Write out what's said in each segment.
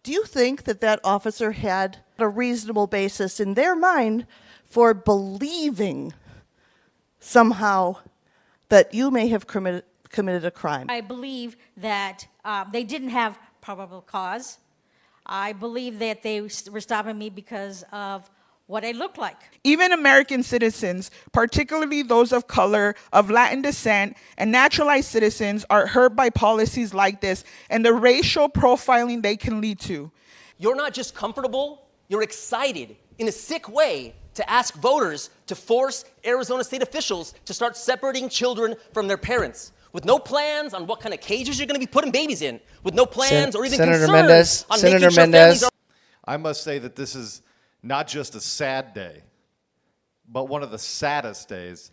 Do you think that that officer had a reasonable basis in their mind for believing somehow that you may have committed a crime? I believe that they didn't have probable cause. I believe that they were stopping me because of what I look like. Even American citizens, particularly those of color, of Latin descent, and naturalized citizens are hurt by policies like this and the racial profiling they can lead to. You're not just comfortable, you're excited in a sick way to ask voters to force Arizona state officials to start separating children from their parents, with no plans on what kind of cages you're going to be putting babies in, with no plans or even Senator concerns Mendez, on Senator making sure Mendez. families are. I must say that this is not just a sad day, but one of the saddest days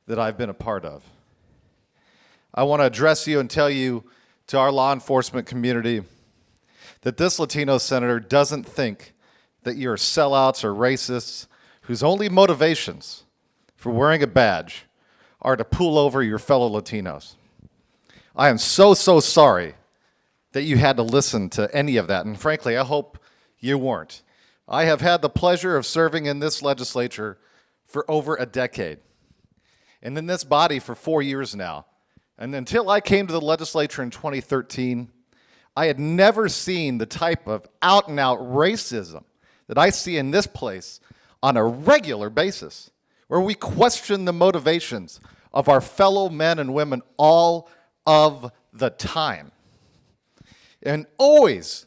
that I've been a part of. I want to address you and tell you, to our law enforcement community, that this Latino senator doesn't think that you're sellouts or racists whose only motivations for wearing a badge are to pull over your fellow Latinos. I am so sorry that you had to listen to any of that, and frankly, I hope you weren't. I have had the pleasure of serving in this legislature for over a decade, and in this body for 4 years now. And until I came to the legislature in 2013, I had never seen the type of out-and-out racism that I see in this place on a regular basis, where we question the motivations of our fellow men and women all of the time. And always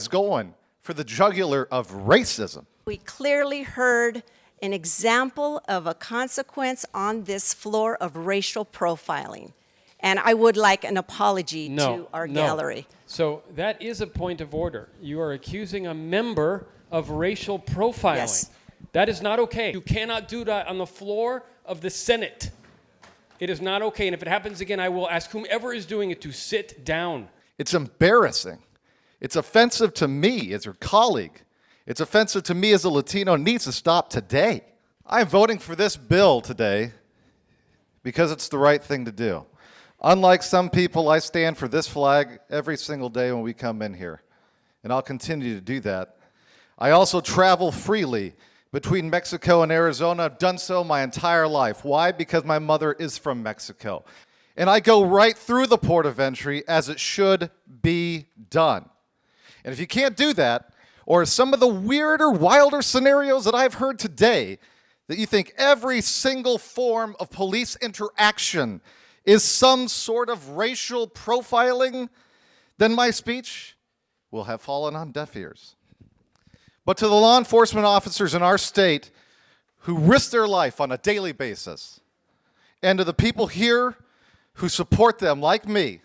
going for the jugular of racism. We clearly heard an example of a consequence on this floor of racial profiling. And I would like an apology to our gallery. So that is a point of order. You are accusing a member of racial profiling. Yes. That is not okay. You cannot do that on the floor of the Senate. It is not okay. And if it happens again, I will ask whomever is doing it to sit down. It's embarrassing. It's offensive to me as your colleague. It's offensive to me as a Latino. It needs to stop today. I'm voting for this bill today because it's the right thing to do. Unlike some people, I stand for this flag every single day when we come in here, and I'll continue to do that. I also travel freely between Mexico and Arizona. I've done so my entire life. Why? Because my mother is from Mexico. And I go right through the port of entry as it should be done. And if you can't do that, or some of the weirder, wilder scenarios that I've heard today, that you think every single form of police interaction is some sort of racial profiling, then my speech will have fallen on deaf ears. But to the law enforcement officers in our state who risk their life on a daily basis, and to the people here who support them like me,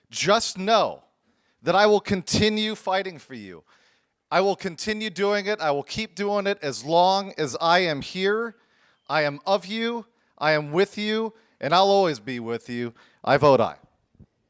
just know that I will continue fighting for you. I will continue doing it. I will keep doing it as long as I am here. I am of you. I am with you, and I'll always be with you. I vote aye.